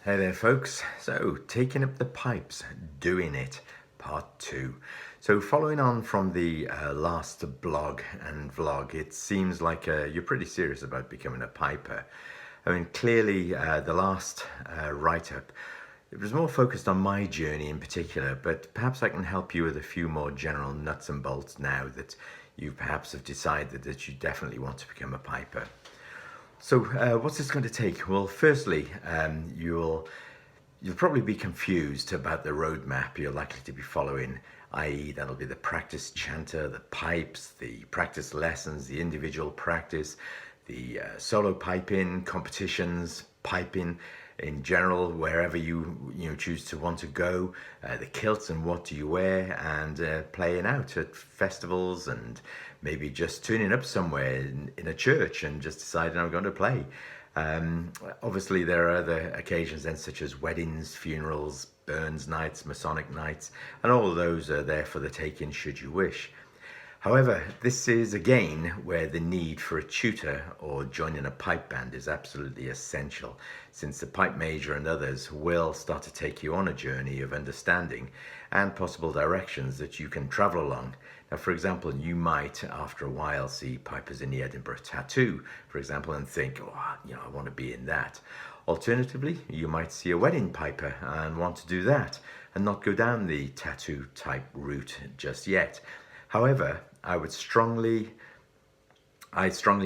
Hey there folks, so taking up the pipes, doing it, part 2. So following on from the last blog and vlog, it seems like you're pretty serious about becoming a piper. I mean, clearly the last write-up, it was more focused on my journey in particular, but perhaps I can help you with a few more general nuts and bolts now that you perhaps have decided that you definitely want to become a piper. So what's this going to take? Well, firstly, you'll probably be confused about the roadmap you're likely to be following, i.e. that'll be the practice chanter, the pipes, the practice lessons, the individual practice, the solo piping, competitions, piping in general, wherever you choose to want to go, the kilts and what do you wear, and playing out at festivals, and maybe just tuning up somewhere in a church and just deciding I'm going to play. Obviously there are other occasions then, such as weddings, funerals, Burns nights, Masonic nights, and all of those are there for the taking should you wish. However, this is again where the need for a tutor or joining a pipe band is absolutely essential, since the pipe major and others will start to take you on a journey of understanding and possible directions that you can travel along. Now, for example, you might after a while see pipers in the Edinburgh Tattoo, for example, and think, oh, I want to be in that. Alternatively, you might see a wedding piper and want to do that and not go down the tattoo type route just yet. However, I strongly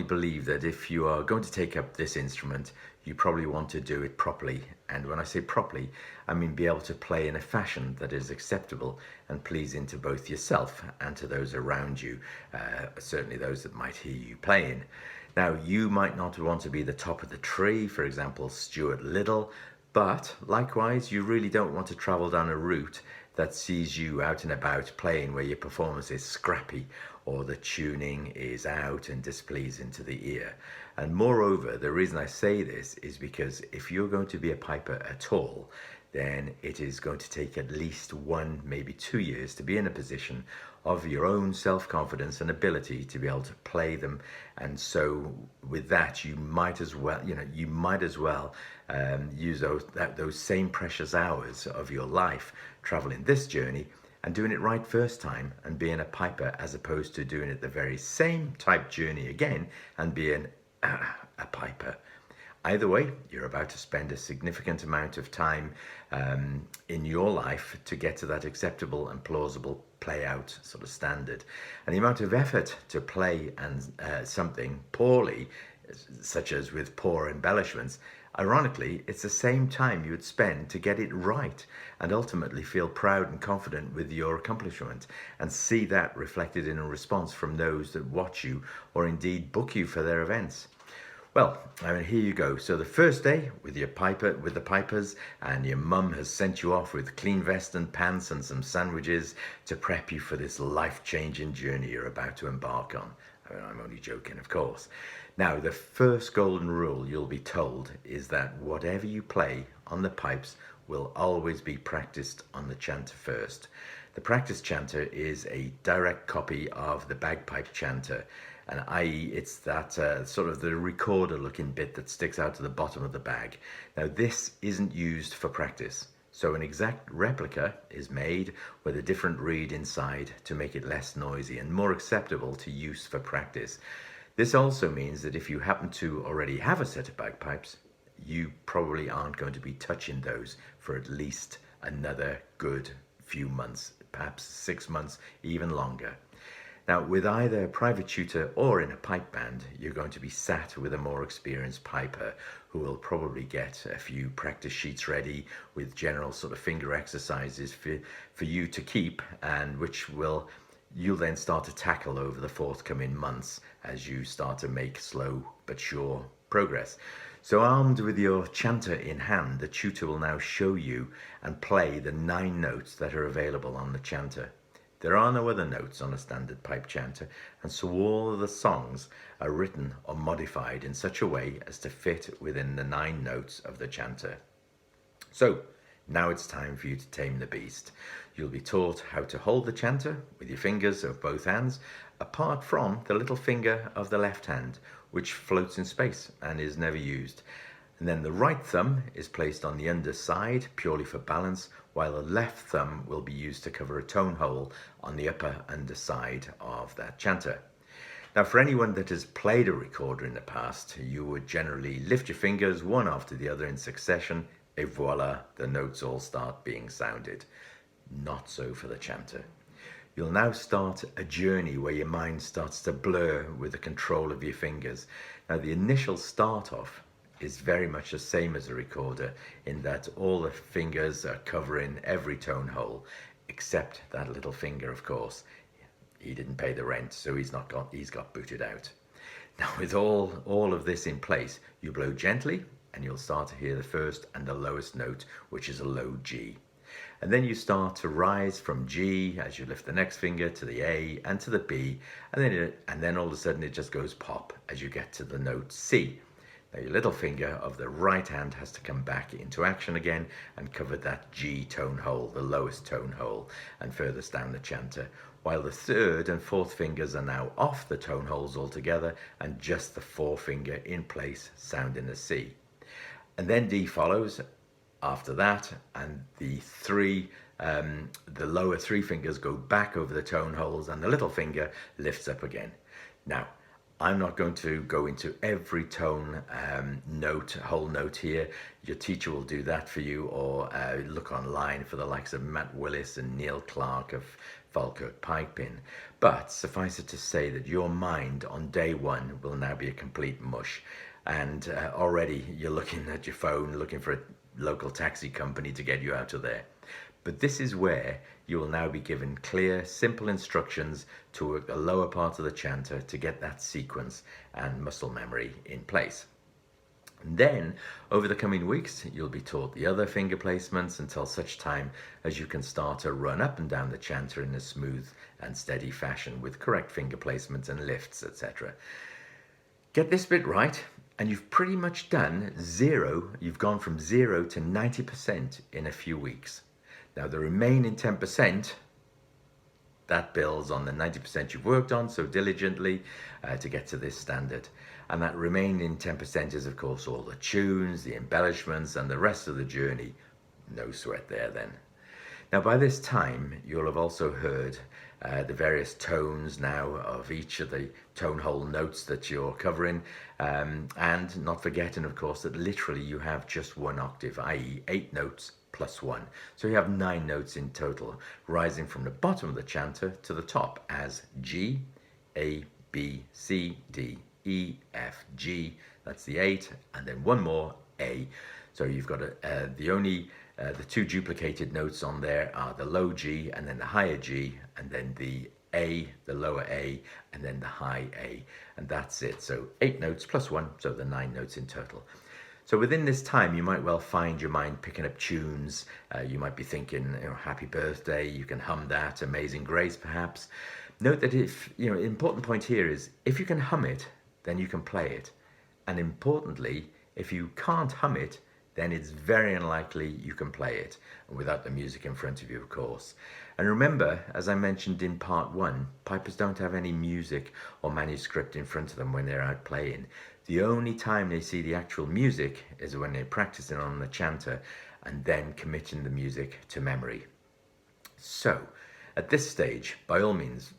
believe that if you are going to take up this instrument, you probably want to do it properly. And when I say properly, I mean be able to play in a fashion that is acceptable and pleasing to both yourself and to those around you, certainly those that might hear you playing. Now, you might not want to be the top of the tree, for example, Stuart Little, but likewise, you really don't want to travel down a route that sees you out and about playing where your performance is scrappy or the tuning is out and displeasing to the ear. And moreover, the reason I say this is because if you're going to be a piper at all, then it is going to take at least 1, maybe 2 years to be in a position of your own self-confidence and ability to be able to play them. And so with that, you might as well use those same precious hours of your life traveling this journey and doing it right first time and being a piper, as opposed to doing it the very same type journey again and being a piper. Either way, you're about to spend a significant amount of time in your life to get to that acceptable and plausible play out sort of standard. And the amount of effort to play and something poorly, such as with poor embellishments, ironically, it's the same time you would spend to get it right and ultimately feel proud and confident with your accomplishment and see that reflected in a response from those that watch you or indeed book you for their events. Well, I mean, here you go. So the first day with the pipers, and your mum has sent you off with clean vest and pants and some sandwiches to prep you for this life-changing journey you're about to embark on. I mean, I'm only joking, of course. Now, the first golden rule you'll be told is that whatever you play on the pipes will always be practiced on the chanter first. The practice chanter is a direct copy of the bagpipe chanter, and i.e. it's that sort of the recorder looking bit that sticks out to the bottom of the bag. Now, this isn't used for practice, so an exact replica is made with a different reed inside to make it less noisy and more acceptable to use for practice. This also means that if you happen to already have a set of bagpipes, you probably aren't going to be touching those for at least another good few months, perhaps 6 months, even longer. Now, with either a private tutor or in a pipe band, you're going to be sat with a more experienced piper who will probably get a few practice sheets ready with general sort of finger exercises for you to keep, and which you'll then start to tackle over the forthcoming months as you start to make slow but sure progress. So armed with your chanter in hand, the tutor will now show you and play the 9 notes that are available on the chanter. There are no other notes on a standard pipe chanter, and so all of the songs are written or modified in such a way as to fit within the 9 notes of the chanter. So now it's time for you to tame the beast. You'll be taught how to hold the chanter with your fingers of both hands, apart from the little finger of the left hand, which floats in space and is never used. And then the right thumb is placed on the underside purely for balance, while the left thumb will be used to cover a tone hole on the upper underside of that chanter. Now, for anyone that has played a recorder in the past, you would generally lift your fingers one after the other in succession, et voila, the notes all start being sounded. Not so for the chanter. You'll now start a journey where your mind starts to blur with the control of your fingers. Now, the initial start off is very much the same as a recorder in that all the fingers are covering every tone hole, except that little finger, of course. He didn't pay the rent, so he's got booted out. Now, with all of this in place, you blow gently and you'll start to hear the first and the lowest note, which is a low G. And then you start to rise from G as you lift the next finger to the A and to the B, and then all of a sudden it just goes pop as you get to the note C. Now, your little finger of the right hand has to come back into action again and cover that G tone hole, the lowest tone hole, and furthest down the chanter, while the third and fourth fingers are now off the tone holes altogether and just the forefinger in place sounding the C. And then D follows after that, and the lower three fingers go back over the tone holes and the little finger lifts up again. Now, I'm not going to go into every tone whole note here. Your teacher will do that for you, or look online for the likes of Matt Willis and Neil Clark of Falkirk Piping. But suffice it to say that your mind on day one will now be a complete mush. And already you're looking at your phone, looking for a local taxi company to get you out of there. But this is where you will now be given clear, simple instructions to work the lower part of the chanter to get that sequence and muscle memory in place. And then, over the coming weeks, you'll be taught the other finger placements until such time as you can start to run up and down the chanter in a smooth and steady fashion with correct finger placements and lifts, etc. Get this bit right, and you've pretty much done you've gone from 0 to 90% in a few weeks. Now, the remaining 10%, that builds on the 90% you've worked on so diligently to get to this standard. And that remaining 10% is, of course, all the tunes, the embellishments, and the rest of the journey. No sweat there then. Now, by this time, you'll have also heard the various tones now of each of the tone hole notes that you're covering, and not forgetting, of course, that literally you have just one octave, i.e. 8 notes plus 1. So you have 9 notes in total, rising from the bottom of the chanter to the top as G, A, B, C, D, E, F, G. That's the 8, and then one more, A. So you've got the two duplicated notes on there are the low G and then the higher G, and then the A, the lower A, and then the high A, and that's it. So 8 notes plus 1, so the 9 notes in total. So within this time, you might well find your mind picking up tunes. You might be thinking, Happy Birthday, you can hum that, Amazing Grace perhaps. Note that the important point here is if you can hum it, then you can play it. And importantly, if you can't hum it, then it's very unlikely you can play it, and without the music in front of you, of course. And remember, as I mentioned in part 1, pipers don't have any music or manuscript in front of them when they're out playing. The only time they see the actual music is when they're practicing on the chanter and then committing the music to memory. So, at this stage, by all means,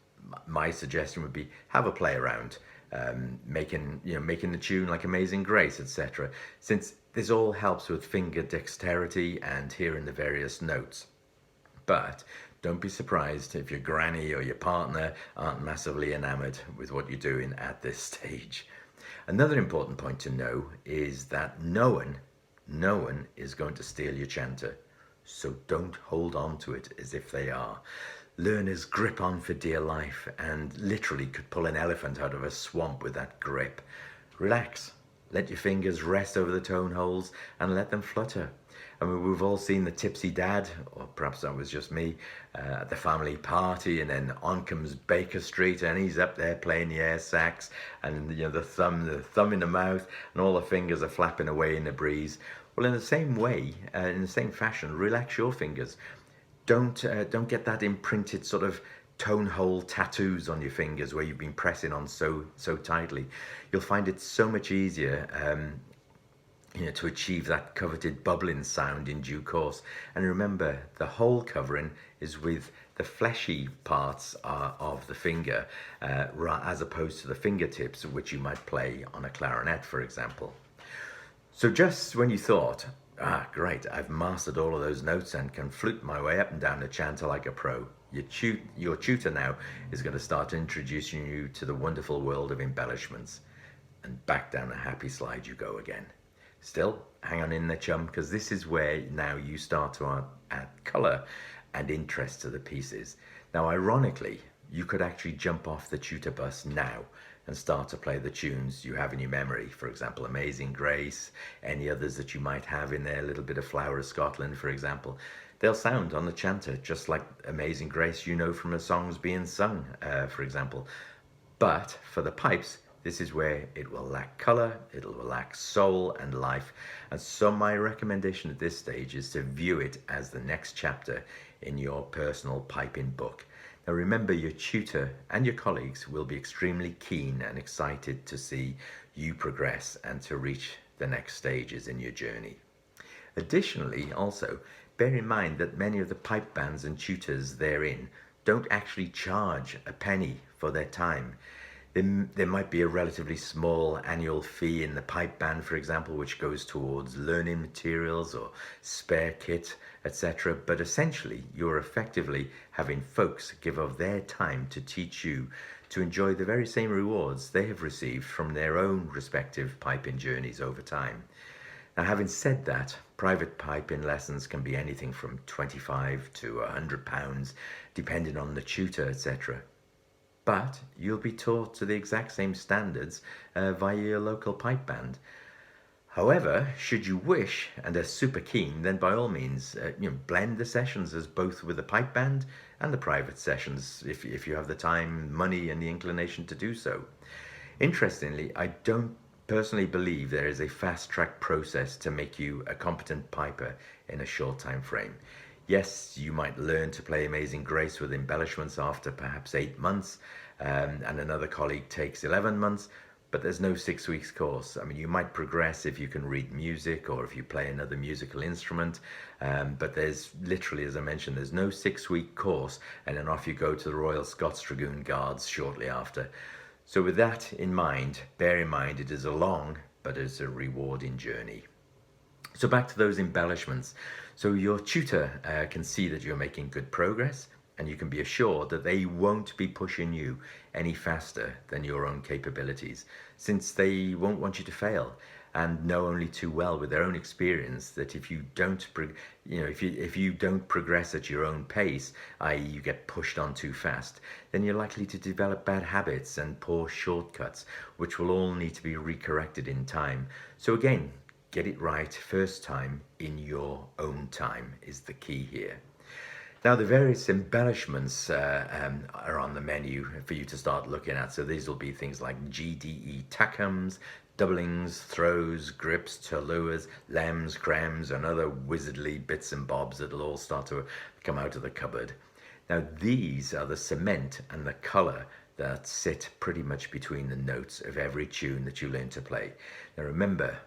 my suggestion would be have a play around, making the tune like Amazing Grace, etc. Since this all helps with finger dexterity and hearing the various notes. But don't be surprised if your granny or your partner aren't massively enamored with what you're doing at this stage. Another important point to know is that no one is going to steal your chanter. So don't hold on to it as if they are. Learners grip on for dear life and literally could pull an elephant out of a swamp with that grip. Relax. Let your fingers rest over the tone holes and let them flutter. I mean, we've all seen the tipsy dad, or perhaps that was just me, at the family party, and then on comes Baker Street, and he's up there playing the air sax, and the thumb in the mouth, and all the fingers are flapping away in the breeze. Well, in the same way, in the same fashion, relax your fingers. Don't get that imprinted sort of tone hole tattoos on your fingers where you've been pressing on so tightly. You'll find it so much easier to achieve that coveted bubbling sound in due course. And remember, the whole covering is with the fleshy parts of the finger, as opposed to the fingertips, which you might play on a clarinet, for example. So just when you thought, great, I've mastered all of those notes and can flute my way up and down the chanter like a pro, your tutor now is going to start introducing you to the wonderful world of embellishments. And back down a happy slide you go again. Still, hang on in there, chum, because this is where now you start to add colour and interest to the pieces. Now, ironically, you could actually jump off the tutor bus now and start to play the tunes you have in your memory. For example, Amazing Grace, any others that you might have in there, a little bit of Flower of Scotland, for example. They'll sound on the chanter just like Amazing Grace, from the songs being sung, for example. But for the pipes, this is where it will lack colour, it will lack soul and life. And so my recommendation at this stage is to view it as the next chapter in your personal piping book. Now remember, your tutor and your colleagues will be extremely keen and excited to see you progress and to reach the next stages in your journey. Additionally, also, bear in mind that many of the pipe bands and tutors therein don't actually charge a penny for their time. There might be a relatively small annual fee in the pipe band, for example, which goes towards learning materials or spare kit, etc. But essentially, you're effectively having folks give of their time to teach you to enjoy the very same rewards they have received from their own respective piping journeys over time. Now, having said that, private piping lessons can be anything from £25 to £100, depending on the tutor, etc. But you'll be taught to the exact same standards via your local pipe band. However, should you wish and are super keen, then by all means, blend the sessions as both with the pipe band and the private sessions if you have the time, money and the inclination to do so. Interestingly, I don't personally believe there is a fast-track process to make you a competent piper in a short time frame. Yes, you might learn to play Amazing Grace with embellishments after perhaps 8 months, and another colleague takes 11 months, but there's no 6 weeks course. I mean, you might progress if you can read music or if you play another musical instrument, but there's literally, as I mentioned, there's no 6-week course, and then off you go to the Royal Scots Dragoon Guards shortly after. So with that in mind, bear in mind it is a long, but it's a rewarding journey. So back to those embellishments. So your tutor can see that you're making good progress, and you can be assured that they won't be pushing you any faster than your own capabilities, since they won't want you to fail, and know only too well with their own experience that if you don't progress at your own pace, i.e. you get pushed on too fast, then you're likely to develop bad habits and poor shortcuts, which will all need to be recorrected in time. So again, get it right first time in your own time is the key here. Now, the various embellishments are on the menu for you to start looking at. So these will be things like GDE tackums, doublings, throws, grips, turluas, lems, crems, and other wizardly bits and bobs that'll all start to come out of the cupboard. Now, these are the cement and the colour that sit pretty much between the notes of every tune that you learn to play. Now, remember,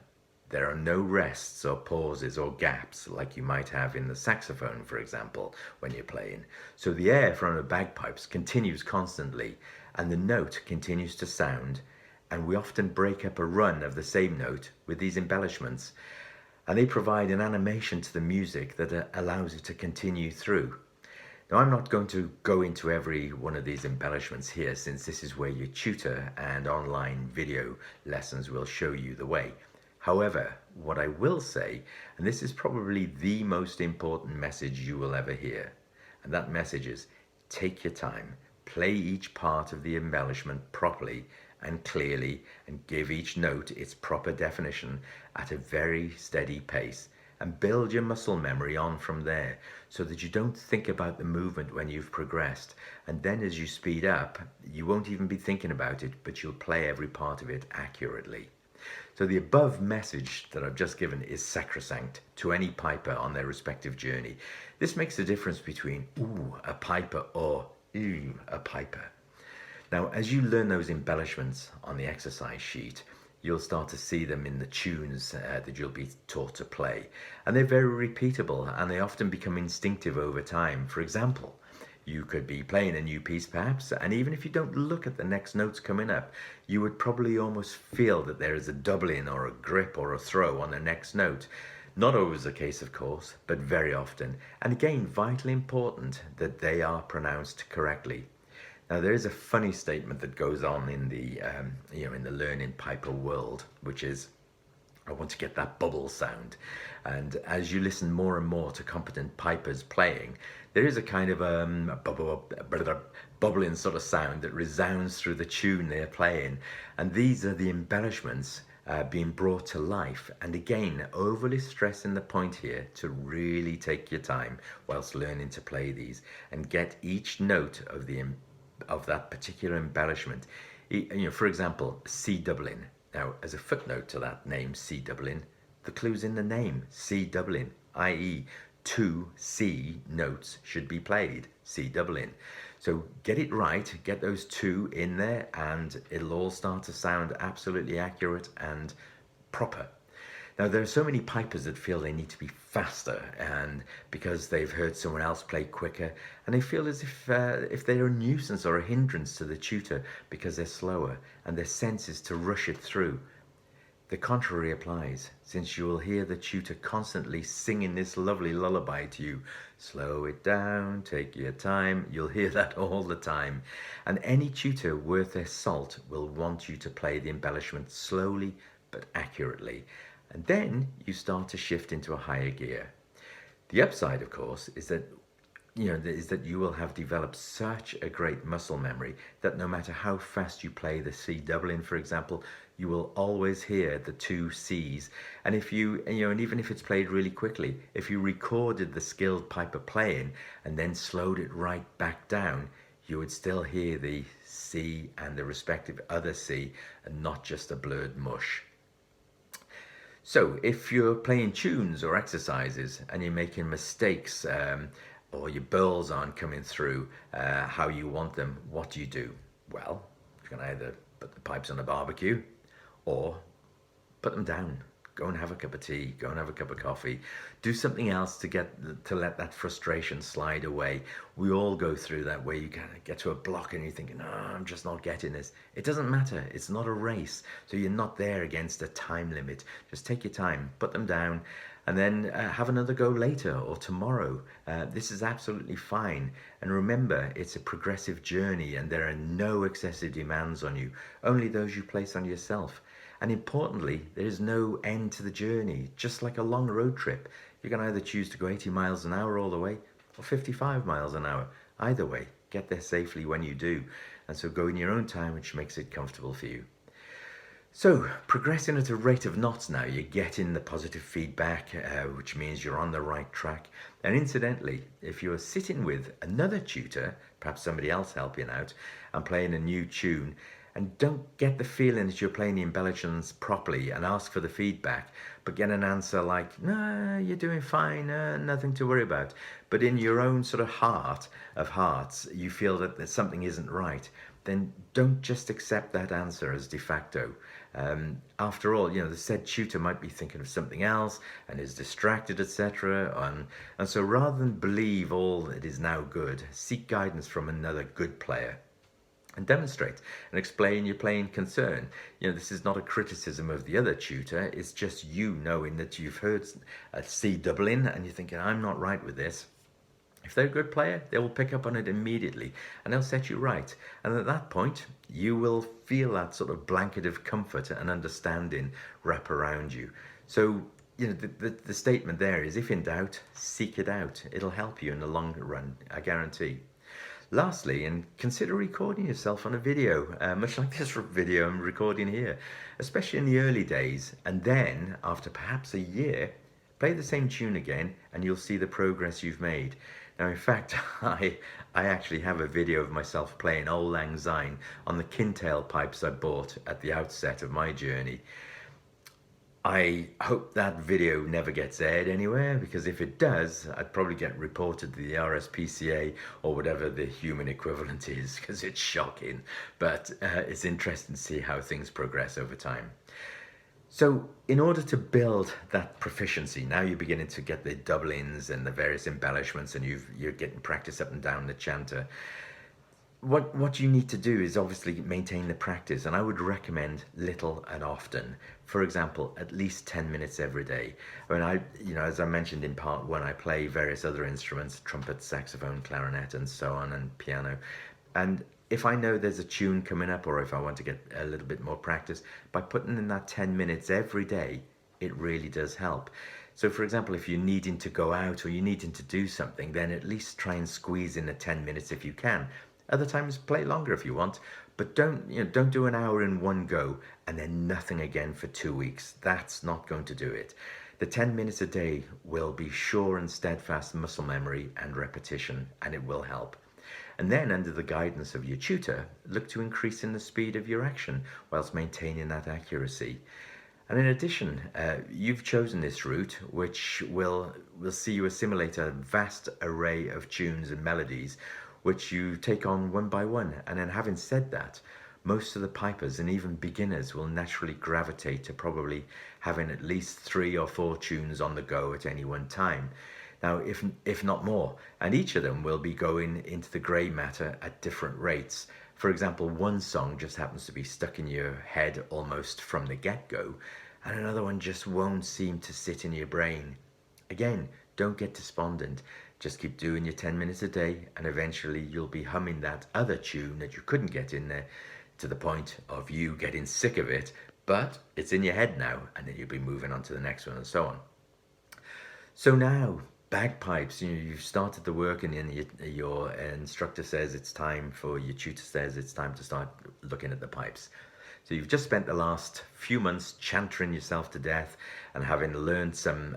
there are no rests or pauses or gaps like you might have in the saxophone, for example, when you're playing. So the air from the bagpipes continues constantly and the note continues to sound, and we often break up a run of the same note with these embellishments, and they provide an animation to the music that allows it to continue through. Now, I'm not going to go into every one of these embellishments here, since this is where your tutor and online video lessons will show you the way. However, what I will say, and this is probably the most important message you will ever hear, and that message is, take your time, play each part of the embellishment properly and clearly, and give each note its proper definition at a very steady pace, and build your muscle memory on from there, so that you don't think about the movement when you've progressed, and then as you speed up, you won't even be thinking about it, but you'll play every part of it accurately. So the above message that I've just given is sacrosanct to any piper on their respective journey. This makes a difference between ooh, a piper, or ooh, a piper. Now, as you learn those embellishments on the exercise sheet, you'll start to see them in the tunes that you'll be taught to play. And they're very repeatable, and they often become instinctive over time. For example, you could be playing a new piece perhaps, and even if you don't look at the next notes coming up, you would probably almost feel that there is a doubling or a grip or a throw on the next note. Not always the case, of course, but very often. And again, vitally important that they are pronounced correctly. Now, there is a funny statement that goes on in the in the learning piper world, which is, I want to get that bubble sound. And as you listen more and more to competent pipers playing, there is a kind of bubbling sort of sound that resounds through the tune they're playing. And these are the embellishments being brought to life. And again, overly stressing the point here to really take your time whilst learning to play these and get each note of that particular embellishment. For example, C doubling. Now, as a footnote to that name, C doubling, the clue's in the name, C doubling, i.e. 2 C notes should be played, C doubling. So get it right, get those 2 in there, and it'll all start to sound absolutely accurate and proper. Now, there are so many pipers that feel they need to be faster, and because they've heard someone else play quicker, and they feel as if they're a nuisance or a hindrance to the tutor because they're slower, and their sense is to rush it through. The contrary applies, since you will hear the tutor constantly singing this lovely lullaby to you. Slow it down, take your time. You'll hear that all the time. And any tutor worth their salt will want you to play the embellishment slowly but accurately. And then you start to shift into a higher gear. The upside, of course, is that you will have developed such a great muscle memory that no matter how fast you play the C doubling, for example, you will always hear the 2 C's. And if and even if it's played really quickly, if you recorded the skilled piper playing and then slowed it right back down, you would still hear the C and the respective other C, and not just a blurred mush. So if you're playing tunes or exercises and you're making mistakes, or your burls aren't coming through how you want them, what do? Well, you can either put the pipes on a barbecue or put them down. Go and have a cup of tea, go and have a cup of coffee. Do something else to let that frustration slide away. We all go through that, where you kind of get to a block and you're thinking, oh, I'm just not getting this. It doesn't matter, it's not a race. So you're not there against a time limit. Just take your time, put them down, and then have another go later or tomorrow. This is absolutely fine. And remember, it's a progressive journey and there are no excessive demands on you, only those you place on yourself. And importantly, there is no end to the journey. Just like a long road trip, you can either choose to go 80 miles an hour all the way or 55 miles an hour. Either way, get there safely when you do. And so go in your own time, which makes it comfortable for you. So, progressing at a rate of knots now, you're getting the positive feedback, which means you're on the right track. And incidentally, if you're sitting with another tutor, perhaps somebody else helping out, and playing a new tune, and don't get the feeling that you're playing the embellishments properly and ask for the feedback, but get an answer like, nah, you're doing fine, nothing to worry about. But in your own sort of heart of hearts, you feel that something isn't right, then don't just accept that answer as de facto. After all, the said tutor might be thinking of something else and is distracted, etc. And so rather than believe all that is now good, seek guidance from another good player. And demonstrate and explain your playing concern. This is not a criticism of the other tutor, it's just you knowing that you've heard a C doubling and you're thinking, I'm not right with this. If they're a good player, they will pick up on it immediately and they'll set you right. And at that point, you will feel that sort of blanket of comfort and understanding wrap around you. So, the statement there is, if in doubt, seek it out. It'll help you in the long run, I guarantee. Lastly, and consider recording yourself on a video, much like this video I'm recording here, especially in the early days. And then, after perhaps a year, play the same tune again and you'll see the progress you've made. Now, in fact, I actually have a video of myself playing Auld Lang Syne on the kintail pipes I bought at the outset of my journey. I hope that video never gets aired anywhere, because if it does, I'd probably get reported to the RSPCA or whatever the human equivalent is, because it's shocking. But it's interesting to see how things progress over time. So, in order to build that proficiency, now you're beginning to get the doublings and the various embellishments, and you're getting practice up and down the chanter. What you need to do is obviously maintain the practice, and I would recommend little and often. For example, at least 10 minutes every day. I mean, as I mentioned in part one, I play various other instruments: trumpet, saxophone, clarinet, and so on, and piano. And if I know there's a tune coming up, or if I want to get a little bit more practice, by putting in that 10 minutes every day, it really does help. So, for example, if you're needing to go out or you're needing to do something, then at least try and squeeze in the 10 minutes if you can. Other times, play longer if you want, but don't do an hour in one go and then nothing again for 2 weeks. That's not going to do it. The 10 minutes a day will be sure and steadfast muscle memory and repetition, and it will help. And then, under the guidance of your tutor, look to increasing the speed of your action whilst maintaining that accuracy. And in addition, you've chosen this route, which will see you assimilate a vast array of tunes and melodies, which you take on one by one. And then, having said that, most of the pipers and even beginners will naturally gravitate to probably having at least 3 or 4 tunes on the go at any one time. Now, if not more, and each of them will be going into the grey matter at different rates. For example, one song just happens to be stuck in your head almost from the get-go, and another one just won't seem to sit in your brain. Again, don't get despondent. Just keep doing your 10 minutes a day, and eventually you'll be humming that other tune that you couldn't get in there, to the point of you getting sick of it, but it's in your head now, and then you'll be moving on to the next one and so on. So now, bagpipes, you've started the work, and then your instructor says it's time, for your tutor says it's time to start looking at the pipes. So you've just spent the last few months chantering yourself to death and having learned some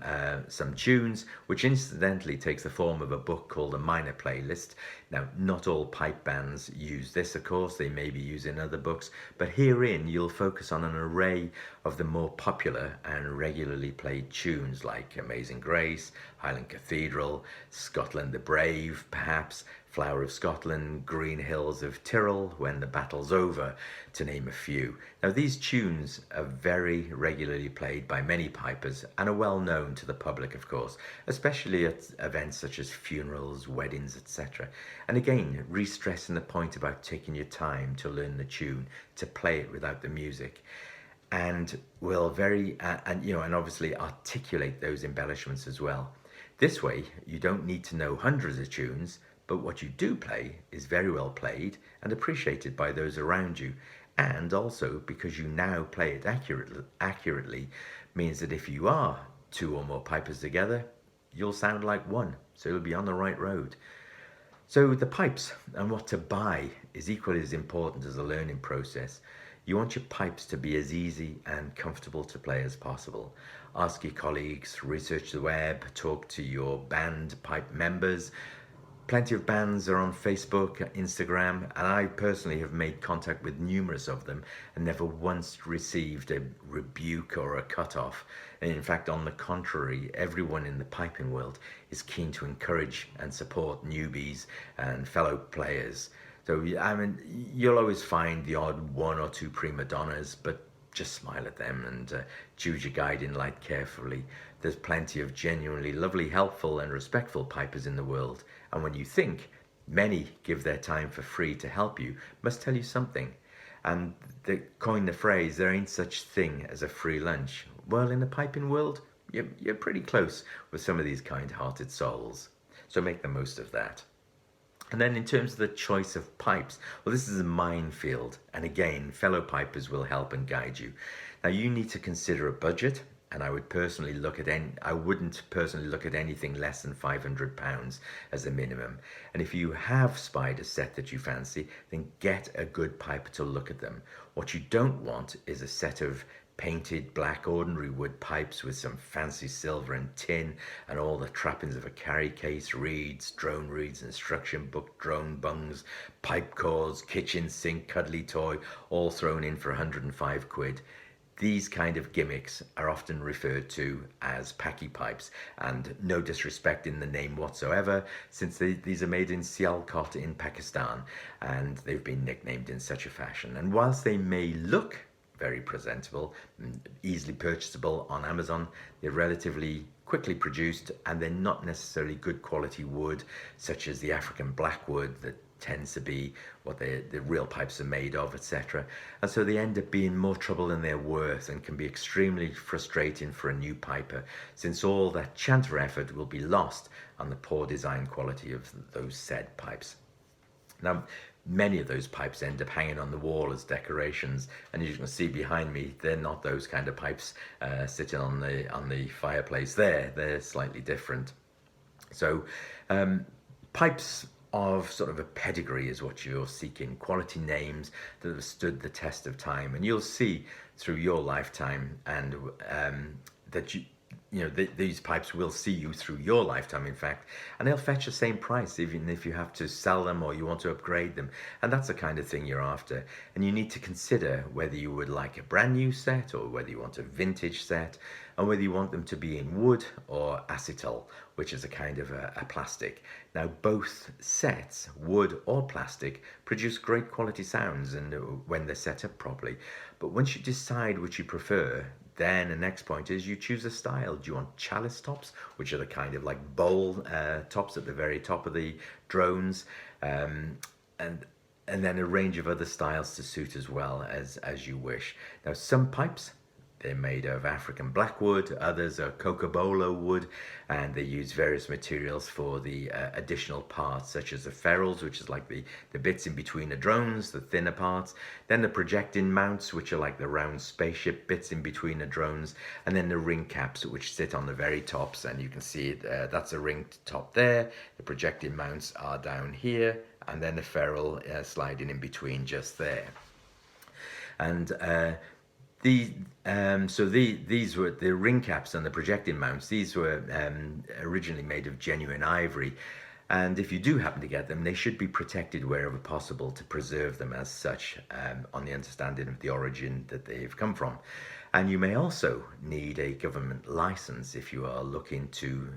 tunes, which incidentally takes the form of a book called a minor playlist. Now, not all pipe bands use this, of course. They may be using other books, but herein you'll focus on an array of the more popular and regularly played tunes like Amazing Grace, Highland Cathedral, Scotland the Brave, perhaps, Flower of Scotland, Green Hills of Tyrol, When the Battle's Over, to name a few. Now, these tunes are very regularly played by many pipers and are well known to the public, of course, especially at events such as funerals, weddings, etc. And again, re-stressing the point about taking your time to learn the tune, to play it without the music, and will and obviously articulate those embellishments as well. This way, you don't need to know hundreds of tunes, but what you do play is very well played and appreciated by those around you. And also, because you now play it accurately, means that if you are 2 or more pipers together, you'll sound like one. So you'll be on the right road. So the pipes and what to buy is equally as important as the learning process. You want your pipes to be as easy and comfortable to play as possible. Ask your colleagues, research the web, talk to your band pipe members. Plenty of bands are on Facebook, Instagram, and I personally have made contact with numerous of them and never once received a rebuke or a cut-off. And in fact, on the contrary, everyone in the piping world is keen to encourage and support newbies and fellow players. So, I mean, you'll always find the odd 1 or 2 prima donnas, but just smile at them and choose your guiding light carefully. There's plenty of genuinely lovely, helpful and respectful pipers in the world, and when you think many give their time for free to help you, must tell you something. And they coin the phrase, there ain't such thing as a free lunch. Well, in the piping world, you're pretty close with some of these kind-hearted souls, so make the most of that. And then in terms of the choice of pipes, well, this is a minefield. And again, fellow pipers will help and guide you. Now, you need to consider a budget. And I wouldn't personally look at anything less than £500 as a minimum. And if you have spied a set that you fancy, then get a good piper to look at them. What you don't want is a set of painted black ordinary wood pipes with some fancy silver and tin and all the trappings of a carry case, reeds, drone reeds, instruction book, drone bungs, pipe cords, kitchen sink, cuddly toy, all thrown in for 105 quid. These kind of gimmicks are often referred to as packy pipes, and no disrespect in the name whatsoever, since these are made in Sialkot in Pakistan, and they've been nicknamed in such a fashion. And whilst they may look very presentable, easily purchasable on Amazon. They're relatively quickly produced, and they're not necessarily good quality wood, such as the African blackwood that tends to be what the real pipes are made of, etc. And so they end up being more trouble than they're worth, and can be extremely frustrating for a new piper, since all that chanter effort will be lost on the poor design quality of those said pipes. Now, many of those pipes end up hanging on the wall as decorations, and as you can see behind me, they're not those kind of pipes sitting on the fireplace there. They're slightly different. So pipes of sort of a pedigree is what you're seeking, quality names that have stood the test of time, and you'll see through your lifetime and that these pipes will see you through your lifetime, in fact, and they'll fetch the same price even if you have to sell them or you want to upgrade them. And that's the kind of thing you're after. And you need to consider whether you would like a brand new set or whether you want a vintage set, and whether you want them to be in wood or acetal, which is a kind of a plastic. Now, both sets, wood or plastic, produce great quality sounds and when they're set up properly. But once you decide which you prefer, then the next point is you choose a style. Do you want chalice tops, which are the kind of like bowl tops at the very top of the drones, and then a range of other styles to suit as well as you wish. Now, some pipes, they're made of African blackwood, others are cocobolo wood, and they use various materials for the additional parts, such as the ferrules, which is like the bits in between the drones, the thinner parts, then the projecting mounts, which are like the round spaceship bits in between the drones, and then the ring caps, which sit on the very tops, and you can see it, that's a ring top there, the projecting mounts are down here, and then the ferrule sliding in between just there. And these were the ring caps and the projecting mounts. These were originally made of genuine ivory, and if you do happen to get them, they should be protected wherever possible to preserve them as such, on the understanding of the origin that they've come from. And you may also need a government license if you are looking to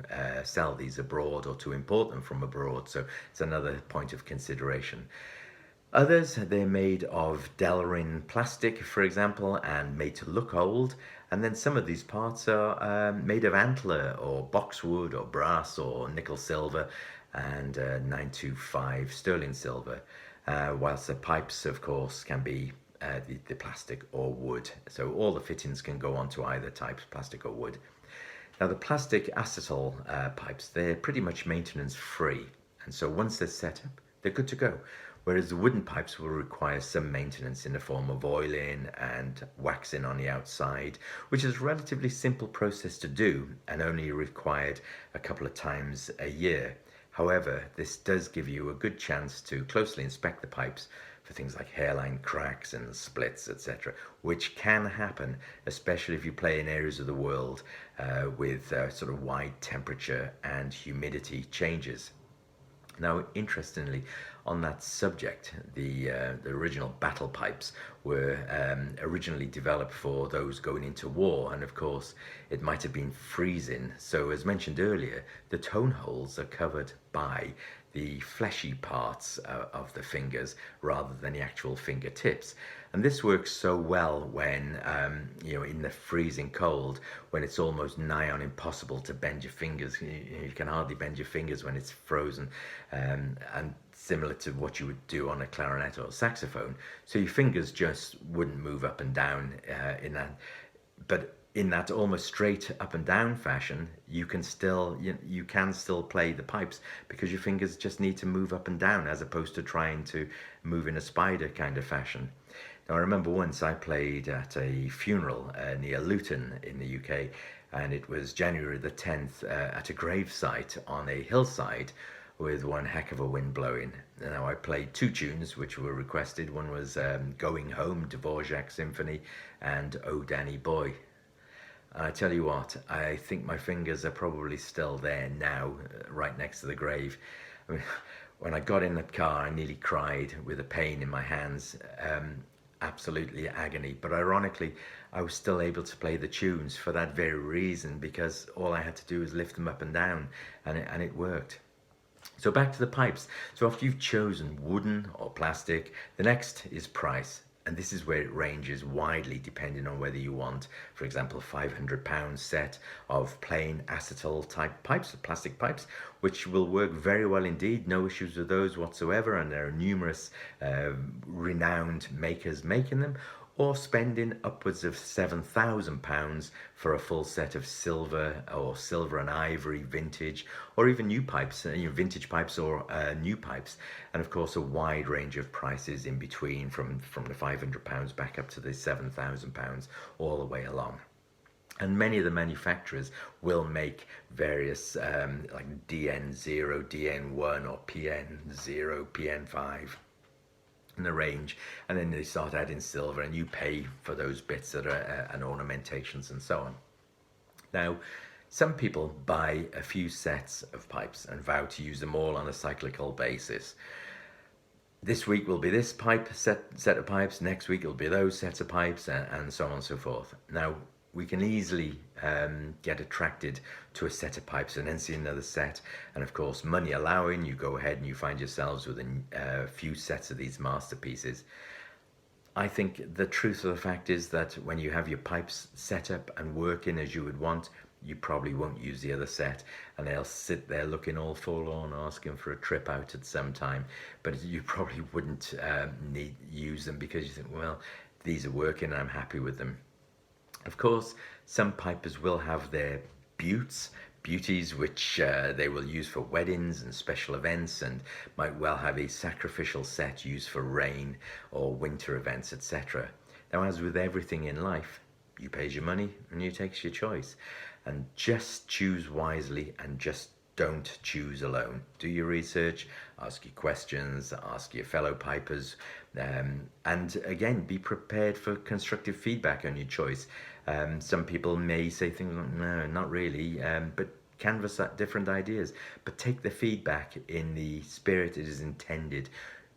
sell these abroad or to import them from abroad. So it's another point of consideration. Others, they're made of Delrin plastic, for example, and made to look old. And then some of these parts are made of antler or boxwood or brass or nickel silver and 925 sterling silver. Whilst the pipes, of course, can be the plastic or wood. So all the fittings can go onto either type, plastic or wood. Now, the plastic acetal pipes, they're pretty much maintenance free. And so once they're set up, they're good to go. Whereas the wooden pipes will require some maintenance in the form of oiling and waxing on the outside, which is a relatively simple process to do and only required a couple of times a year. However, this does give you a good chance to closely inspect the pipes for things like hairline cracks and splits, etc., which can happen, especially if you play in areas of the world with sort of wide temperature and humidity changes. Now, interestingly, on that subject, the original battle pipes were originally developed for those going into war, and of course it might have been freezing. So as mentioned earlier, the tone holes are covered by the fleshy parts of the fingers rather than the actual fingertips. And this works so well when, in the freezing cold, when it's almost nigh on impossible to bend your fingers. You can hardly bend your fingers when it's frozen, and similar to what you would do on a clarinet or a saxophone. So your fingers just wouldn't move up and down in that. But in that almost straight up and down fashion, you can still play the pipes because your fingers just need to move up and down as opposed to trying to move in a spider kind of fashion. Now, I remember once I played at a funeral near Luton in the UK, and it was January the 10th at a gravesite on a hillside with one heck of a wind blowing. Now, I played two tunes which were requested. One was Going Home, Dvorak Symphony, and Oh Danny Boy. I tell you what, I think my fingers are probably still there now, right next to the grave. I mean, when I got in that car, I nearly cried with the pain in my hands, absolutely agony. But ironically, I was still able to play the tunes for that very reason, because all I had to do was lift them up and down, and it worked. So back to the pipes. So after you've chosen wooden or plastic, the next is price. And this is where it ranges widely depending on whether you want, for example, a £500 set of plain acetal type pipes, plastic pipes, which will work very well indeed, no issues with those whatsoever, and there are numerous renowned makers making them, or spending upwards of £7,000 for a full set of silver or silver and ivory vintage, or even new pipes, vintage pipes or new pipes, and of course a wide range of prices in between from the £500 back up to the £7,000 all the way along. And many of the manufacturers will make various like DN0, DN1 or PN0, PN5 in the range, and then they start adding silver and you pay for those bits that are and ornamentations and so on. Now, some people buy a few sets of pipes and vow to use them all on a cyclical basis. This week will be this set of pipes, next week it'll be those sets of pipes, and so on and so forth. Now, we can easily get attracted to a set of pipes and then see another set, and of course, money allowing, you go ahead and you find yourselves with a few sets of these masterpieces. I think the truth of the fact is that when you have your pipes set up and working as you would want, you probably won't use the other set, and they'll sit there looking all forlorn, asking for a trip out at some time. But you probably wouldn't use them because you think, well, these are working and I'm happy with them. Of course, some pipers will have their beauties, which they will use for weddings and special events, and might well have a sacrificial set used for rain or winter events, etc. Now, as with everything in life, you pays your money and you takes your choice. And just choose wisely and just don't choose alone. Do your research, ask your questions, ask your fellow pipers, and again, be prepared for constructive feedback on your choice. Some people may say things like, no, not really, but canvass different ideas, but take the feedback in the spirit it is intended.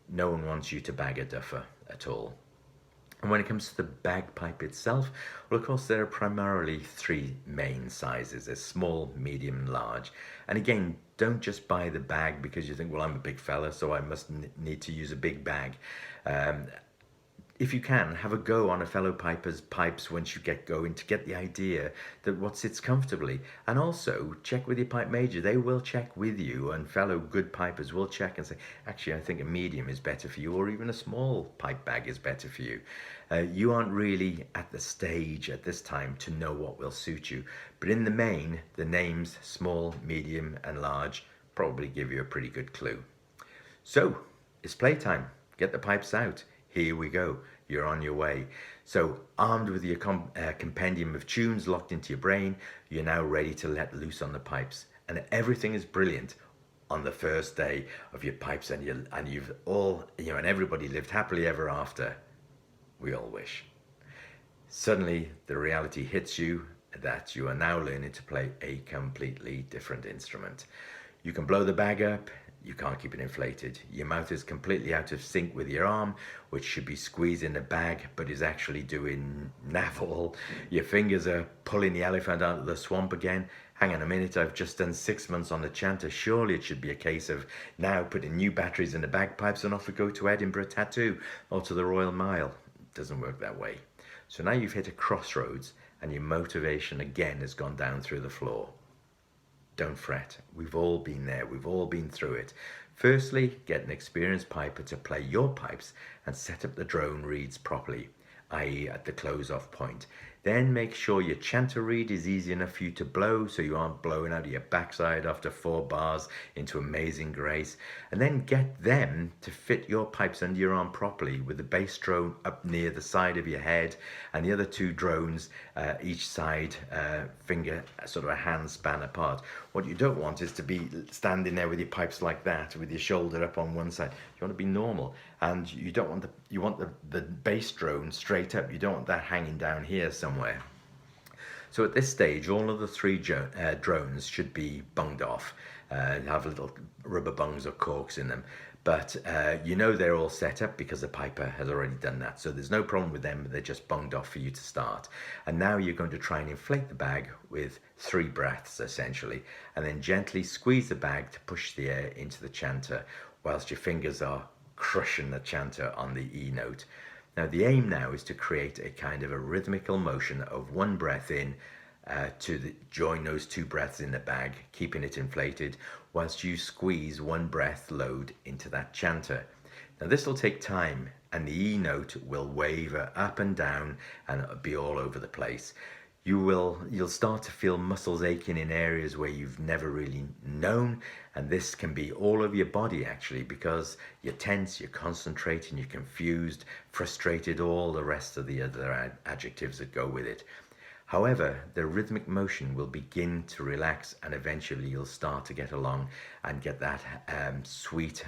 No one wants you to bag a duffer at all. And when it comes to the bagpipe itself, well, of course, there are primarily three main sizes. There's small, medium, and large. And again, don't just buy the bag because you think, well, I'm a big fella, so I must need to use a big bag. If you can, have a go on a fellow piper's pipes once you get going to get the idea that what sits comfortably. And also check with your pipe major. They will check with you, and fellow good pipers will check and say, actually, I think a medium is better for you, or even a small pipe bag is better for you. You aren't really at the stage at this time to know what will suit you. But in the main, the names small, medium, and large probably give you a pretty good clue. So it's playtime. Get the pipes out. Here we go. You're on your way. So armed with your compendium of tunes locked into your brain, you're now ready to let loose on the pipes. And everything is brilliant on the first day of your pipes, and you've all, and everybody lived happily ever after. We all wish. Suddenly, the reality hits you that you are now learning to play a completely different instrument. You can blow the bag up. You can't keep it inflated. Your mouth is completely out of sync with your arm, which should be squeezing the bag, but is actually doing navel. Your fingers are pulling the elephant out of the swamp again. Hang on a minute, I've just done 6 months on the chanter. Surely it should be a case of now putting new batteries in the bagpipes and off we go to Edinburgh Tattoo or to the Royal Mile. It doesn't work that way. So now you've hit a crossroads and your motivation again has gone down through the floor. Don't fret, we've all been there, we've all been through it. Firstly, get an experienced piper to play your pipes and set up the drone reeds properly, i.e. at the close-off point. Then make sure your chanter reed is easy enough for you to blow so you aren't blowing out of your backside after 4 bars into amazing grace. And then get them to fit your pipes under your arm properly with the bass drone up near the side of your head and the other 2 drones each side finger sort of a hand span apart. What you don't want is to be standing there with your pipes like that with your shoulder up on one side. You want to be normal, and you don't want you want the bass drone straight up. You don't want that hanging down here somewhere. So at this stage, all of the 3 drones should be bunged off, have little rubber bungs or corks in them. But they're all set up because the piper has already done that. So there's no problem with them, they're just bunged off for you to start. And now you're going to try and inflate the bag with 3 breaths, essentially, and then gently squeeze the bag to push the air into the chanter whilst your fingers are crushing the chanter on the E note. Now the aim now is to create a kind of a rhythmical motion of one breath in join those two breaths in the bag, keeping it inflated, whilst you squeeze one breath load into that chanter. Now this will take time, and the E note will waver up and down and be all over the place. You'll start to feel muscles aching in areas where you've never really known, and this can be all over your body actually, because you're tense, you're concentrating, you're confused, frustrated, all the rest of the other adjectives that go with it. However, the rhythmic motion will begin to relax, and eventually you'll start to get along and get that sweet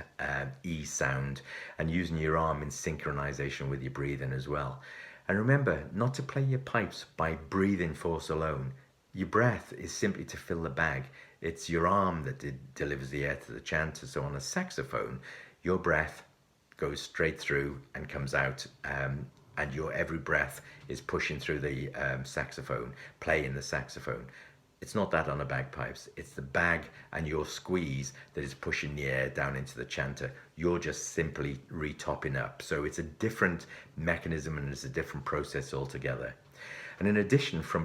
E sound, and using your arm in synchronization with your breathing as well. And remember not to play your pipes by breathing force alone. Your breath is simply to fill the bag. It's your arm that delivers the air to the chanter. So on a saxophone, your breath goes straight through and comes out, and your every breath is pushing through the saxophone, playing the saxophone. It's not that on the bagpipes. It's the bag and your squeeze that is pushing the air down into the chanter. You're just simply retopping up. So it's a different mechanism, and it's a different process altogether. And in addition, from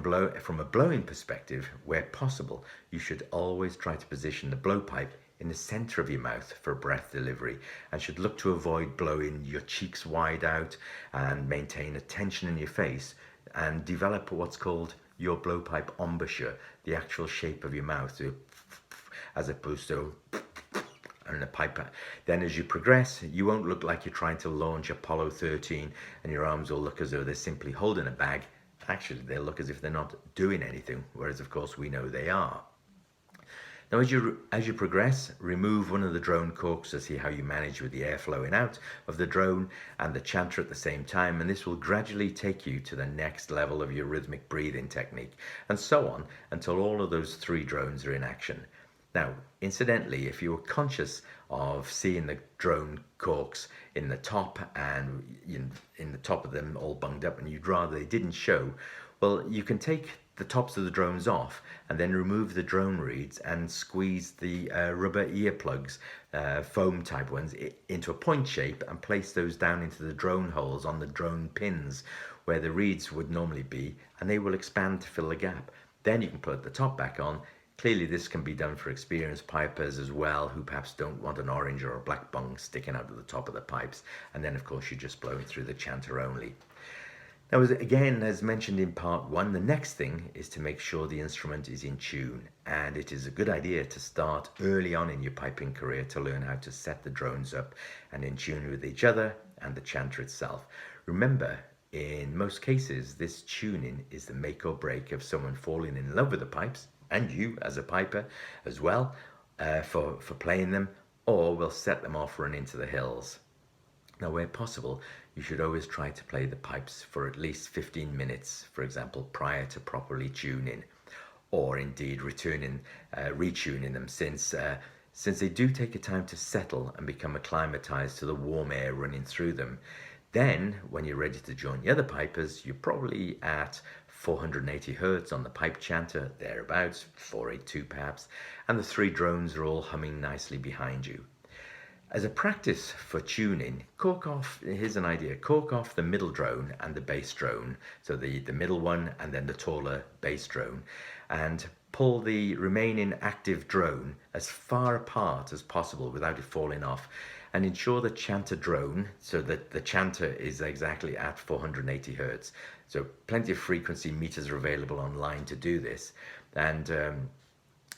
a blowing perspective, where possible, you should always try to position the blowpipe in the center of your mouth for breath delivery, and should look to avoid blowing your cheeks wide out, and maintain a tension in your face, and develop what's called your blowpipe embouchure, the actual shape of your mouth, as opposed to and a pipe. Then as you progress, you won't look like you're trying to launch Apollo 13, and your arms will look as though they're simply holding a bag. Actually, they'll look as if they're not doing anything, whereas of course we know they are. Now as you progress, remove one of the drone corks to see how you manage with the air flowing out of the drone and the chanter at the same time, and this will gradually take you to the next level of your rhythmic breathing technique, and so on until all of those three drones are in action. Now, incidentally, if you were conscious of seeing the drone corks in the top, and in the top of them all bunged up, and you'd rather they didn't show, well, you can take the tops of the drones off and then remove the drone reeds and squeeze the rubber earplugs, foam type ones, into a point shape, and place those down into the drone holes on the drone pins where the reeds would normally be, and they will expand to fill the gap. Then you can put the top back on. Clearly this can be done for experienced pipers as well, who perhaps don't want an orange or a black bung sticking out of the top of the pipes, and then of course you're just blowing through the chanter only. Now, again, as mentioned in part one, the next thing is to make sure the instrument is in tune, and it is a good idea to start early on in your piping career to learn how to set the drones up and in tune with each other and the chanter itself. Remember, in most cases, this tuning is the make or break of someone falling in love with the pipes, and you as a piper as well, for playing them, or will set them off running to the hills. Now, where possible, you should always try to play the pipes for at least 15 minutes, for example, prior to properly tuning, or indeed retuning them, since they do take a time to settle and become acclimatized to the warm air running through them. Then, when you're ready to join the other pipers, you're probably at 480 hertz on the pipe chanter, thereabouts, 482 perhaps, and the three drones are all humming nicely behind you. As a practice for tuning, here's an idea, cork off the middle drone and the bass drone, so the middle one and then the taller bass drone, and pull the remaining active drone as far apart as possible without it falling off, and ensure the chanter drone, so that the chanter is exactly at 480 hertz. So plenty of frequency meters are available online to do this, and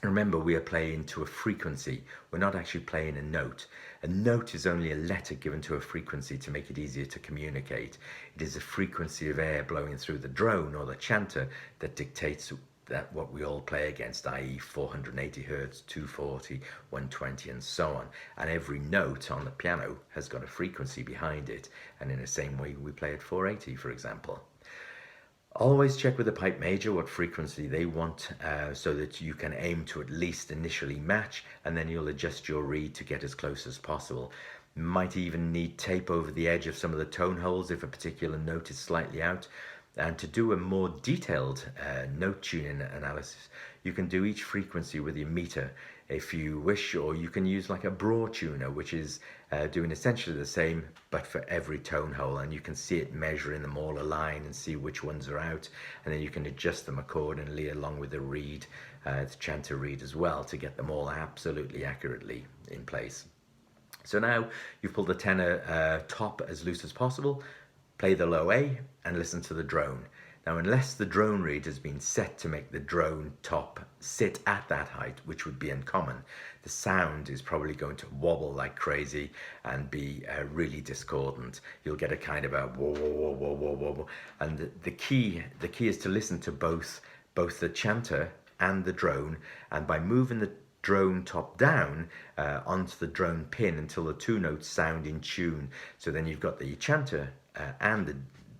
remember, we are playing to a frequency. We're not actually playing a note. A note is only a letter given to a frequency to make it easier to communicate. It is a frequency of air blowing through the drone or the chanter that dictates that what we all play against, i.e. 480 hertz, 240, 120, and so on. And every note on the piano has got a frequency behind it. And in the same way, we play at 480, for example. Always check with the pipe major what frequency they want, so that you can aim to at least initially match, and then you'll adjust your reed to get as close as possible. Might even need tape over the edge of some of the tone holes if a particular note is slightly out. And to do a more detailed note tuning analysis, you can do each frequency with your meter if you wish, or you can use like a broad tuner, which is doing essentially the same but for every tone hole, and you can see it measuring them all align and see which ones are out, and then you can adjust them accordingly along with the reed, the chanter reed as well, to get them all absolutely accurately in place. So now you've pulled the tenor top as loose as possible, play the low A and listen to the drone. Now, unless the drone reed has been set to make the drone top sit at that height, which would be uncommon, the sound is probably going to wobble like crazy and be really discordant. You'll get a kind of a whoa, whoa, whoa, whoa, whoa, whoa. And the key is to listen to both the chanter and the drone, and by moving the drone top down onto the drone pin until the two notes sound in tune. So then you've got the chanter and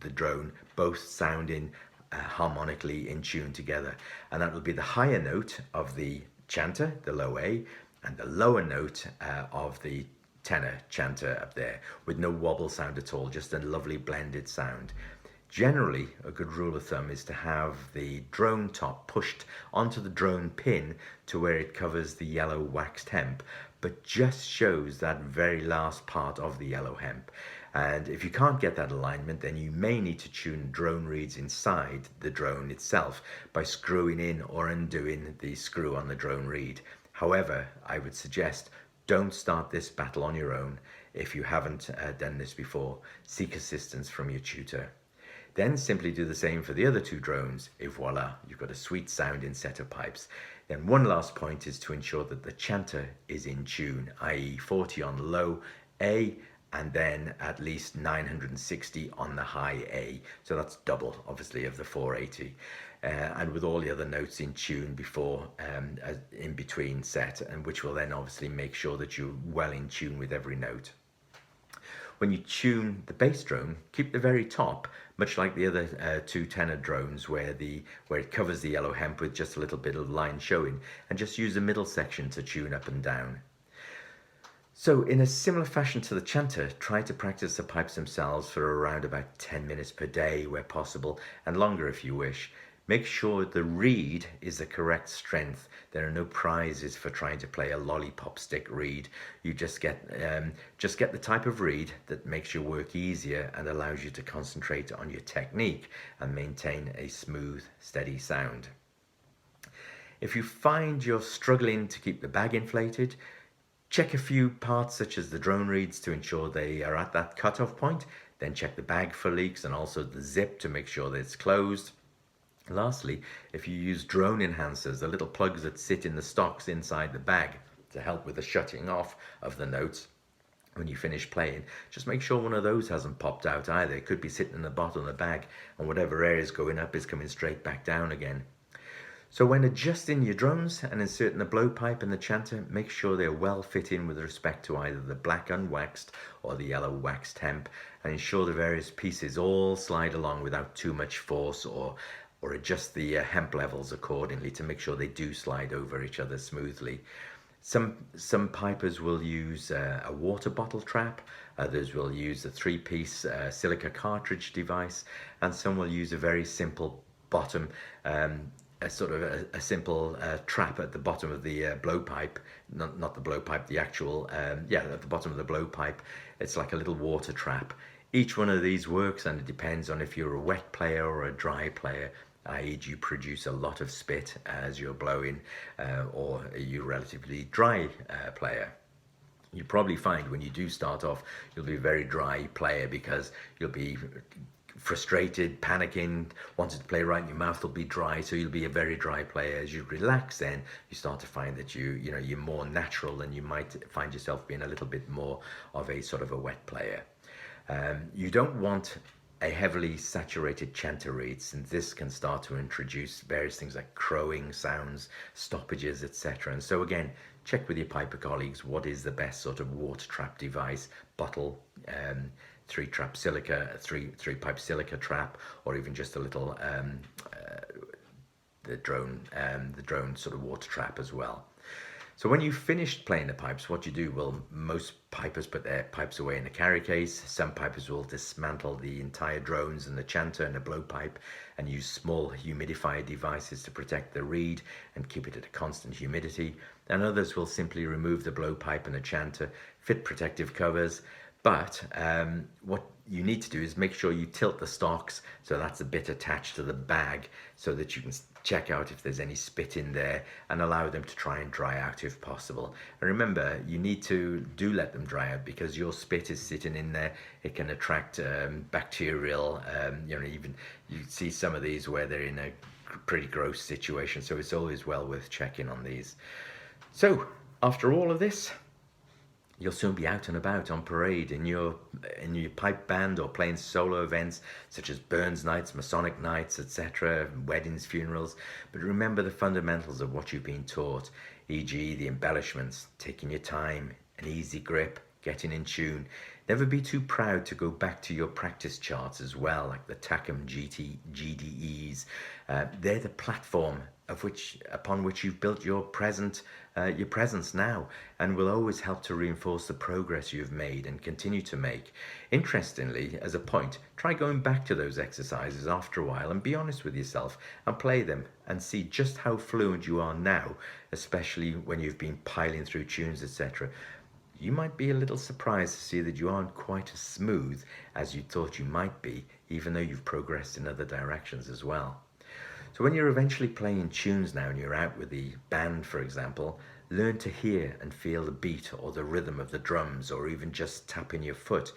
the drone both sounding harmonically in tune together, and that will be the higher note of the chanter, the low A, and the lower note of the tenor chanter up there, with no wobble sound at all, just a lovely blended sound. Generally, a good rule of thumb is to have the drone top pushed onto the drone pin to where it covers the yellow waxed hemp, but just shows that very last part of the yellow hemp. And if you can't get that alignment, then you may need to tune drone reeds inside the drone itself by screwing in or undoing the screw on the drone reed. However, I would suggest don't start this battle on your own. If you haven't done this before, seek assistance from your tutor. Then simply do the same for the other two drones, et voila, you've got a sweet sounding set of pipes. Then one last point is to ensure that the chanter is in tune, i.e. 40 on low A, and then at least 960 on the high A. So that's double, obviously, of the 480. And with all the other notes in tune before, in between set, and which will then obviously make sure that you're well in tune with every note. When you tune the bass drone, keep the very top, much like the other two tenor drones, where it covers the yellow hemp with just a little bit of line showing, and just use the middle section to tune up and down. So in a similar fashion to the chanter, try to practice the pipes themselves for around about 10 minutes per day where possible, and longer if you wish. Make sure the reed is the correct strength. There are no prizes for trying to play a lollipop stick reed. You just get the type of reed that makes your work easier and allows you to concentrate on your technique and maintain a smooth, steady sound. If you find you're struggling to keep the bag inflated, check a few parts such as the drone reeds to ensure they are at that cutoff point. Then check the bag for leaks and also the zip to make sure that it's closed. Lastly, if you use drone enhancers, the little plugs that sit in the stocks inside the bag to help with the shutting off of the notes when you finish playing, just make sure one of those hasn't popped out either. It could be sitting in the bottom of the bag, and whatever air is going up is coming straight back down again. So when adjusting your drums and inserting the blowpipe and the chanter, make sure they're well fit in with respect to either the black unwaxed or the yellow waxed hemp, and ensure the various pieces all slide along without too much force, or adjust the hemp levels accordingly to make sure they do slide over each other smoothly. Some pipers will use a water bottle trap, others will use a 3-piece silica cartridge device, and some will use a very simple bottom, a sort of a simple trap at the bottom of the blowpipe, not the blowpipe, the actual, at the bottom of the blowpipe. It's like a little water trap. Each one of these works, and it depends on if you're a wet player or a dry player, i.e. do you produce a lot of spit as you're blowing, or are you a relatively dry player. You probably find when you do start off, you'll be a very dry player because you'll be frustrated, panicking, wanting to play right, and your mouth will be dry, so you'll be a very dry player. As you relax, then you start to find that you're more natural, and you might find yourself being a little bit more of a sort of a wet player. You don't want a heavily saturated chanter reed, since this can start to introduce various things like crowing sounds, stoppages, etc. And so again, check with your piper colleagues what is the best sort of water trap device, bottle, 3-trap silica, three pipe silica trap, or even just a little the drone sort of water trap as well. So when you've finished playing the pipes, what you do, well, most pipers put their pipes away in a carry case. Some pipers will dismantle the entire drones and the chanter and the blowpipe and use small humidifier devices to protect the reed and keep it at a constant humidity. And others will simply remove the blowpipe and the chanter, fit protective covers. But what you need to do is make sure you tilt the stocks, so that's a bit attached to the bag, so that you can check out if there's any spit in there and allow them to try and dry out if possible. And remember, you need to let them dry out, because your spit is sitting in there. It can attract bacterial, even you see some of these where they're in a pretty gross situation, so it's always well worth checking on these. So after all of this, you'll soon be out and about on parade in your pipe band or playing solo events such as Burns nights, Masonic nights, etc., weddings, funerals. But remember the fundamentals of what you've been taught, e.g. the embellishments, taking your time, an easy grip, getting in tune. Never be too proud to go back to your practice charts as well, like the TACM GDEs. They're the platform upon which you've built your presence now, and will always help to reinforce the progress you've made and continue to make. Interestingly, as a point, try going back to those exercises after a while and be honest with yourself and play them and see just how fluent you are now, especially when you've been piling through tunes, etc. You might be a little surprised to see that you aren't quite as smooth as you thought you might be, even though you've progressed in other directions as well. So when you're eventually playing tunes now and you're out with the band, for example, learn to hear and feel the beat or the rhythm of the drums, or even just tapping your foot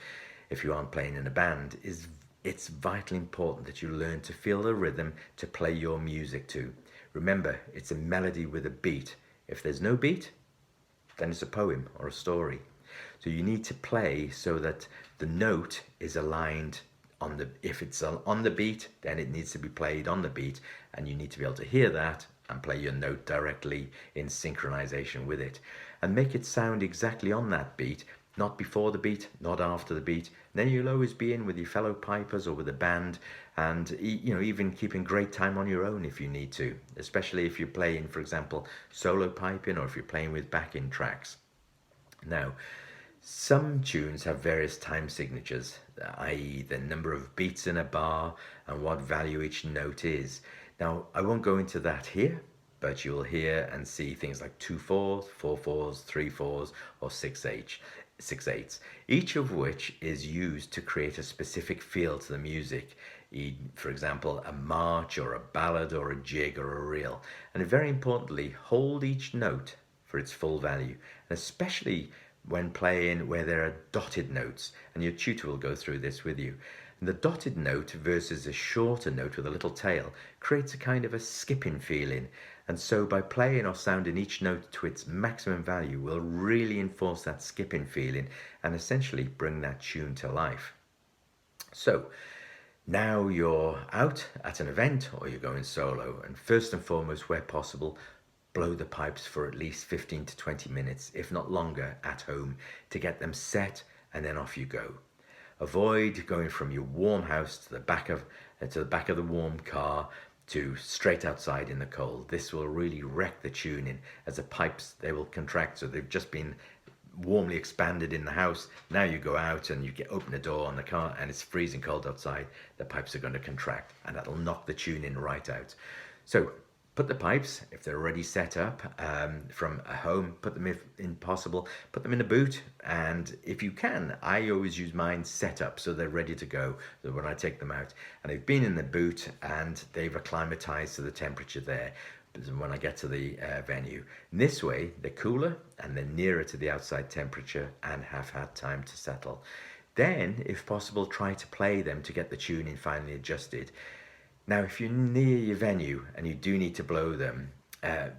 if you aren't playing in a band. It's vitally important that you learn to feel the rhythm to play your music to. Remember, it's a melody with a beat. If there's no beat, then it's a poem or a story. So you need to play so that the note is aligned if it's on the beat, then it needs to be played on the beat, and you need to be able to hear that and play your note directly in synchronization with it, and make it sound exactly on that beat, not before the beat, not after the beat. Then you'll always be in with your fellow pipers or with the band, and even keeping great time on your own if you need to, especially if you're playing, for example, solo piping, or if you're playing with backing tracks. Now, some tunes have various time signatures, i.e. the number of beats in a bar and what value each note is. Now, I won't go into that here, but you'll hear and see things like 2/4, 4/4, 3/4, or 6/8, each of which is used to create a specific feel to the music. For example, a march or a ballad or a jig or a reel. And very importantly, hold each note for its full value, and especially when playing where there are dotted notes, and your tutor will go through this with you. And the dotted note versus a shorter note with a little tail creates a kind of a skipping feeling, and so by playing or sounding each note to its maximum value will really enforce that skipping feeling and essentially bring that tune to life. So now you're out at an event or you're going solo, and first and foremost, where possible, blow the pipes for at least 15 to 20 minutes, if not longer, at home to get them set, and then off you go. Avoid going from your warm house to the back of the warm car to straight outside in the cold. This will really wreck the tuning, as the pipes, they will contract, so they've just been warmly expanded in the house. Now you go out and you open the door on the car and it's freezing cold outside, the pipes are going to contract, and that'll knock the tuning right out. So put the pipes, if they're already set up from a home, put them put them in a boot, and if you can, I always use mine set up so they're ready to go when I take them out, and they've been in the boot and they've acclimatized to the temperature there when I get to the venue. And this way they're cooler and they're nearer to the outside temperature and have had time to settle. Then, if possible, try to play them to get the tuning finally adjusted. Now, if you're near your venue and you do need to blow them,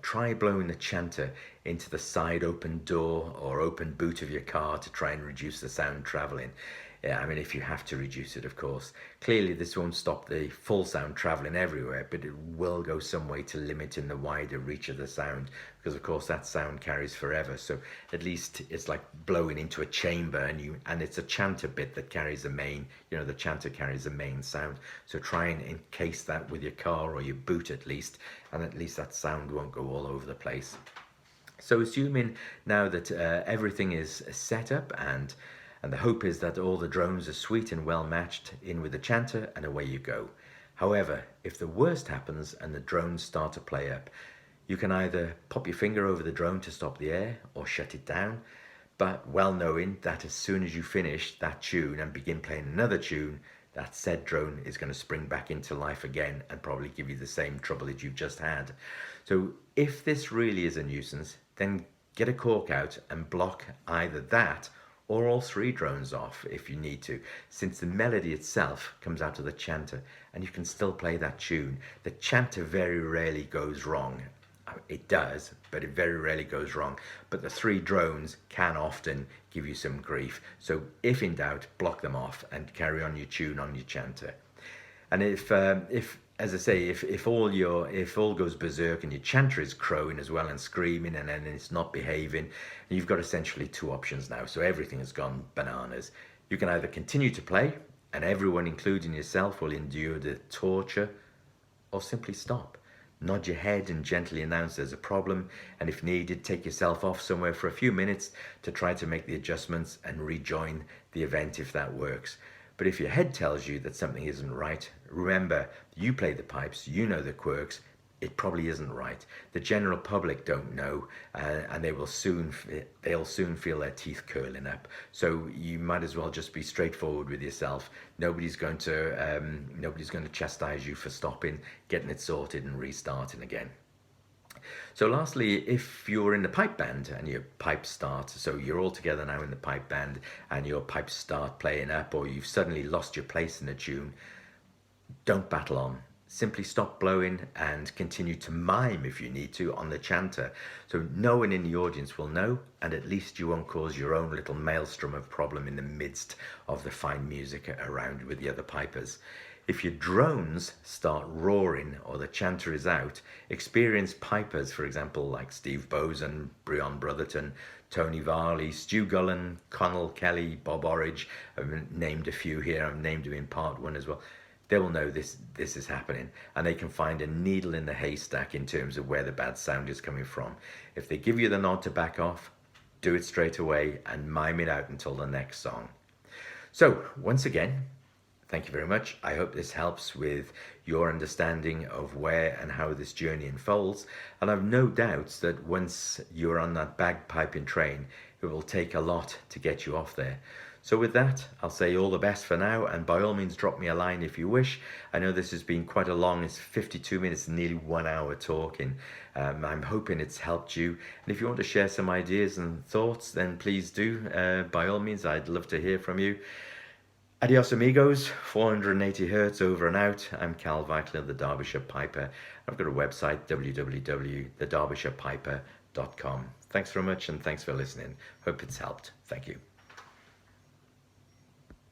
try blowing the chanter into the side open door or open boot of your car to try and reduce the sound travelling. I mean, if you have to reduce it, of course. Clearly, this won't stop the full sound travelling everywhere, but it will go some way to limiting the wider reach of the sound, because, of course, that sound carries forever. So at least it's like blowing into a chamber, and it's a chanter bit that carries the main, the chanter carries the main sound. So try and encase that with your car or your boot at least, and at least that sound won't go all over the place. So assuming now that everything is set up, and the hope is that all the drones are sweet and well matched in with the chanter, and away you go. However, if the worst happens and the drones start to play up, you can either pop your finger over the drone to stop the air or shut it down, but well knowing that as soon as you finish that tune and begin playing another tune, that said drone is going to spring back into life again and probably give you the same trouble that you've just had. So if this really is a nuisance, then get a cork out and block either that or all three drones off if you need to, since the melody itself comes out of the chanter and you can still play that tune. The chanter very rarely goes wrong. It does, but it very rarely goes wrong. But the three drones can often give you some grief. So if in doubt, block them off and carry on your tune on your chanter. And if as I say, if all goes berserk and your chanter is crowing as well and screaming and then it's not behaving, you've got essentially two options now. So everything has gone bananas. You can either continue to play and everyone, including yourself, will endure the torture, or simply stop. Nod your head and gently announce there's a problem, and if needed, take yourself off somewhere for a few minutes to try to make the adjustments and rejoin the event if that works. But if your head tells you that something isn't right, remember, you play the pipes, you know the quirks, it probably isn't right. The general public don't know, and they'll soon feel their teeth curling up. So you might as well just be straightforward with yourself. Nobody's going to chastise you for stopping, getting it sorted and restarting again. So lastly, if you're in the pipe band and your pipes start, so you're all together now in the pipe band and your pipes start playing up, or you've suddenly lost your place in a tune, don't battle on. Simply stop blowing and continue to mime if you need to on the chanter. So no one in the audience will know, and at least you won't cause your own little maelstrom of problem in the midst of the fine music around with the other pipers. If your drones start roaring or the chanter is out, experienced pipers, for example, like Steve Bozen, Breon Brotherton, Tony Varley, Stu Gullen, Connell Kelly, Bob Orridge, I've named a few here, I've named them in part one as well. They will know this is happening, and they can find a needle in the haystack in terms of where the bad sound is coming from. If they give you the nod to back off, do it straight away and mime it out until the next song. So once again, thank you very much. I hope this helps with your understanding of where and how this journey unfolds. And I've no doubts that once you're on that bagpiping train, it will take a lot to get you off there. So with that, I'll say all the best for now, and by all means drop me a line if you wish. I know this has been quite a long, it's 52 minutes, nearly 1 hour talking. I'm hoping it's helped you. And if you want to share some ideas and thoughts, then please do. By all means, I'd love to hear from you. Adios amigos, 480 hertz over and out. I'm Cal Vickler, the Derbyshire Piper. I've got a website, www.thederbyshire.piper.com. Thanks very much and thanks for listening. Hope it's helped. Thank you.